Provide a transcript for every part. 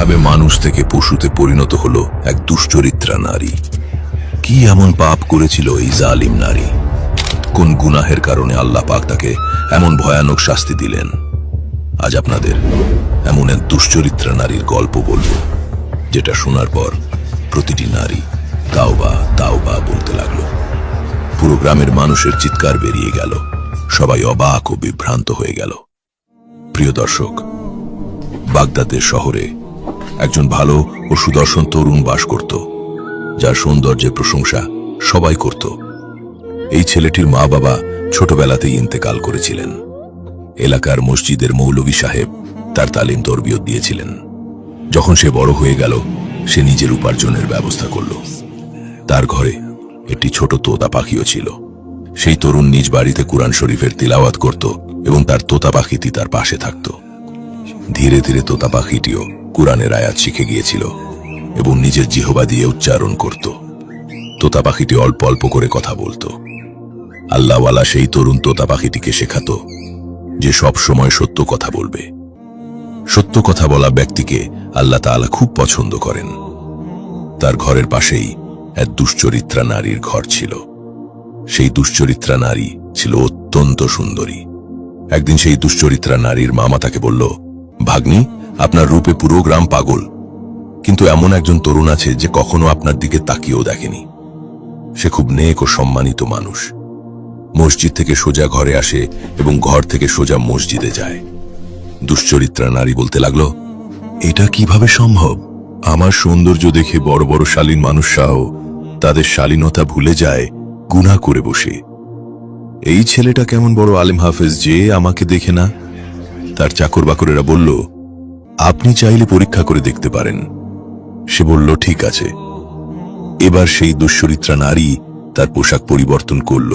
কিভাবে মানুষ থেকে পশুতে পরিণত হলো এক দুশ্চরিত্রা নারী। কি এমন পাপ করেছিল এই জালিম নারী? কোন গুনাহের কারণে আল্লাহ পাক তাকে এমন ভয়ানক শাস্তি দিলেন? আজ আপনাদের এমন এক দুশ্চরিত্রা নারীর গল্প বলবো, যেটা শোনার পর প্রতিটি নারী তাওবা তাওবা বলতে লাগলো। পুরো গ্রামের মানুষের চিৎকার বেরিয়ে গেল, সবাই অবাক ও বিভ্রান্ত হয়ে গেল। প্রিয় দর্শক, বাগদাদের শহরে একজন ভালো ও সুদর্শন তরুণ বাস করত, যার সৌন্দর্যের প্রশংসা সবাই করত। এই ছেলেটির মা বাবা ছোটবেলাতেই ইন্তেকাল করেছিলেন। এলাকার মসজিদের মৌলভী সাহেব তার তালিম তরবিয়ত দিয়েছিলেন। যখন সে বড় হয়ে গেল, সে নিজের উপার্জনের ব্যবস্থা করল। তার ঘরে একটি ছোট তোতা পাখিও ছিল। সেই তরুণ নিজ বাড়িতে কুরআন শরীফের তিলাওয়াত করত এবং তার তোতা পাখিটি তার পাশে থাকত। ধীরে ধীরে তোতা পাখিটিও কুরআনের আয়াত শিখে গিয়েছিল এবং নিজের জিহবা দিয়ে উচ্চারণ করত। তোতা পাখিটি অল্প অল্প করে কথা বলতো। আল্লাহওয়ালা সেই তরুণ তোতা পাখিটিকে শেখাতো যে সব সময় সত্য কথা বলবে। সত্য কথা বলা ব্যক্তিকে আল্লাহ তাআলা খুব পছন্দ করেন। তার ঘরের পাশেই এক দুশ্চরিত্রা নারীর ঘর ছিল। সেই দুশ্চরিত্রা নারী ছিল অত্যন্ত সুন্দরী। একদিন সেই দুশ্চরিত্রা নারীর মামা তাকে বলল, ভাগ্নি, আপনার রূপে পুরো গ্রাম পাগল, কিন্তু এমন একজন তরুণ আছে যে কখনো আপনার দিকে তাকিয়েও দেখেনি। সে খুব নেক ও সম্মানিত মানুষ। মসজিদ থেকে সোজা ঘরে আসে এবং ঘর থেকে সোজা মসজিদে যায়। দুশ্চরিত্রা নারী বলতে লাগলো, এটা কিভাবে সম্ভব? আমার সৌন্দর্য দেখে বড় বড় শালীন মানুষরাও তাদের শালীনতা ভুলে যায় গুনাহ করে বসে। এই ছেলেটা কেমন বড় আলেম হাফেজ যে আমাকে দেখে না? তার চাকর বাকরেরা বলল, আপনি চাইলে পরীক্ষা করে দেখতে পারেন। সে বলল, ঠিক আছে। এবার সেই দুশ্চরিত্রা নারী তার পোশাক পরিবর্তন করল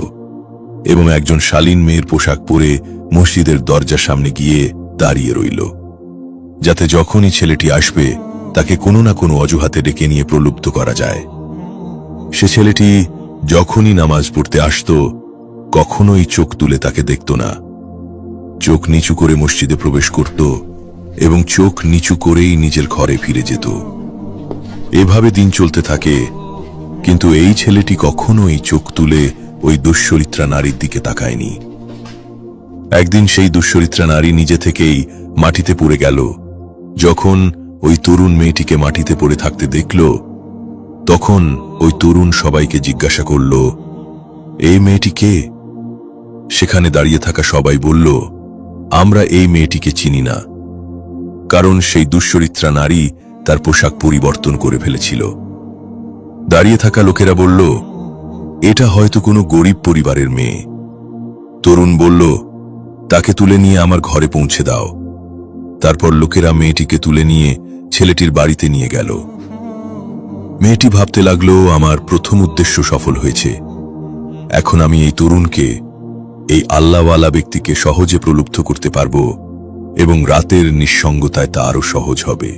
এবং একজন শালীন মেয়ের পোশাক পরে মসজিদের দরজার সামনে গিয়ে দাঁড়িয়ে রইল, যাতে যখনই ছেলেটি আসবে তাকে কোনো না কোনো অজুহাতে ডেকে নিয়ে প্রলুব্ধ করা যায়। সে ছেলেটি যখনই নামাজ পড়তে আসত, কখনোই চোখ তুলে তাকে দেখত না। চোখ নিচু করে মসজিদে প্রবেশ করত এবং চোখ নিচু করেই নিজের ঘরে ফিরে যেত। এভাবে দিন চলতে থাকে, কিন্তু এই ছেলেটি কখনোই চোখ তুলে ওই দুশ্চরিত্রা নারীর দিকে তাকায়নি। একদিন সেই দুশ্চরিত্রা নারী নিজে থেকেই মাটিতে পড়ে গেল। যখন ওই তরুণ মেয়েটিকে মাটিতে পড়ে থাকতে দেখল, তখন ওই তরুণ সবাইকে জিজ্ঞাসা করল, এই মেয়েটি কে? সেখানে দাঁড়িয়ে থাকা সবাই বলল, আমরা এই মেয়েটিকে চিনি না, কারণ সেই দুশ্চরিত্রা নারী তার পোশাক পরিবর্তন করে ফেলেছিল। দাঁড়িয়ে থাকা লোকেরা বলল, এটা হয়তো কোনো গরিব পরিবারের মেয়ে। তরুণ বলল, তাকে তুলে নিয়ে আমার ঘরে পৌঁছে দাও। তারপর লোকেরা মেয়েটিকে তুলে নিয়ে ছেলেটির বাড়িতে নিয়ে গেল। মেয়েটি ভাবতে লাগলো, আমার প্রথম উদ্দেশ্য সফল হয়েছে। এখন আমি এই তরুণকে, এই আল্লাহওয়ালা ব্যক্তিকে সহজে প্রলুব্ধ করতে পারব এবং রাতের নিঃসঙ্গতায় তা আরো সহজ হবে।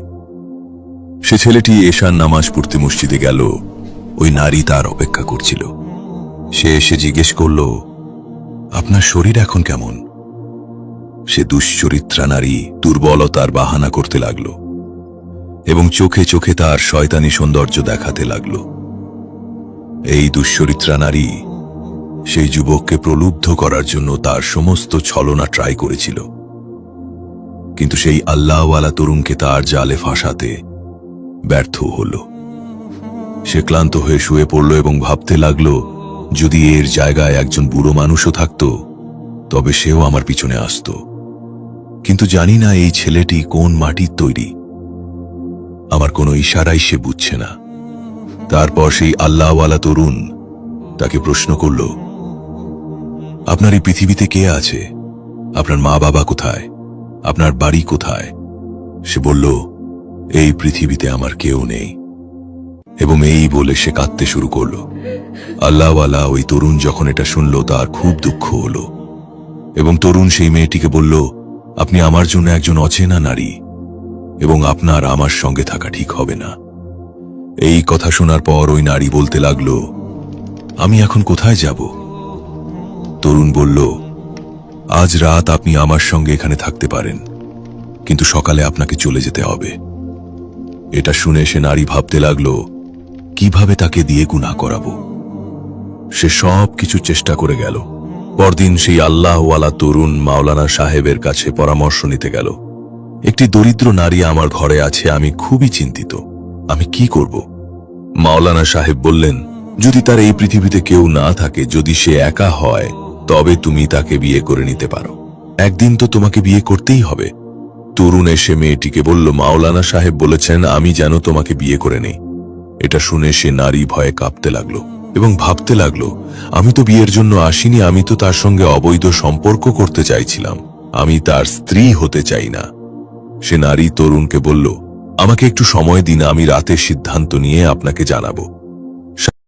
সে ছেলেটি এশার নামাজ পড়তে মসজিদে গেল। ওই নারী তার অপেক্ষা করছিল। সে এসে জিজ্ঞেস করল, আপনার শরীর এখন কেমন? সে দুশ্চরিত্রা নারী দুর্বলতার বাহানা করতে লাগল এবং চোখে চোখে তার শয়তানি সৌন্দর্য দেখাতে লাগল। এই দুশ্চরিত্রা নারী সেই যুবককে প্রলুব্ধ করার জন্য তার সমস্ত ছলনা ট্রাই করেছিল, কিন্তু সেই আল্লাহওয়ালা তরুণকে তার জালে ফাঁসাতে ব্যর্থ হল। সে ক্লান্ত হয়ে শুয়ে পড়ল এবং ভাবতে লাগল, যদি এর জায়গায় একজন বুড়ো মানুষও থাকত, তবে সেও আমার পিছনে আসত। কিন্তু জানি না এই ছেলেটি কোন মাটির তৈরি। আমার কোনো ইশারাই সে বুঝছে না। তারপর সেই আল্লাহওয়ালা তরুণ তাকে প্রশ্ন করল, আপনার এই পৃথিবীতে কে আছে? আপনার মা বাবা কোথায়? আপনার বাড়ি কোথায়? সে বলল, এই পৃথিবীতে আমার কেউ নেই। এবং এই বলে সে কাঁদতে শুরু করল। আল্লাহওয়ালা ওই তরুণ যখন এটা শুনল, তার খুব দুঃখ হল এবং তরুণ সেই মেয়েটিকে বলল, আপনি আমার জন্য একজন অচেনা নারী এবং আপনার আমার সঙ্গে থাকা ঠিক হবে না। এই কথা শোনার পর ওই নারী বলতে লাগল, আমি এখন কোথায় যাব? তরুণ বলল, আজ রাত আপনি আমার সঙ্গে এখানে থাকতে পারেন, কিন্তু সকালে আপনাকে চলে যেতে হবে। এটা শুনে সে নারী ভাবতে লাগলো কিভাবে তাকে দিয়ে গুনাহ করাবো। সে সব কিছু চেষ্টা করে গেল। পরদিন সেই আল্লাহওয়ালা তরুণ মাওলানা সাহেবের কাছে পরামর্শ নিতে গেল। একটি দরিদ্র নারী আমার ঘরে আছে, আমি খুবই চিন্তিত, আমি কি করব? মাওলানা সাহেব বললেন, যদি তার এই পৃথিবীতে কেউ না থাকে, যদি সে একা হয়, তবে তুমি তাকে বিয়ে করে নিতে পারো। একদিন তো তোমাকে বিয়ে করতেই হবে। তরুণ এসে মেয়েটিকে বলল, মাওলানা সাহেব বলেছেন আমি যেন তোমাকে বিয়ে করে নেই। এটা শুনে সে নারী ভয়ে কাঁপতে লাগলো এবং ভাবতে লাগলো, আমি তো বিয়ের জন্য আসিনি, আমি তো তার সঙ্গে অবৈধ সম্পর্ক করতে চাইছিলাম, আমি তার স্ত্রী হতে চাই না। সে নারী তরুণকে বলল, আমাকে একটু সময় দিন, আমি রাতে সিদ্ধান্ত নিয়ে আপনাকে জানাবো।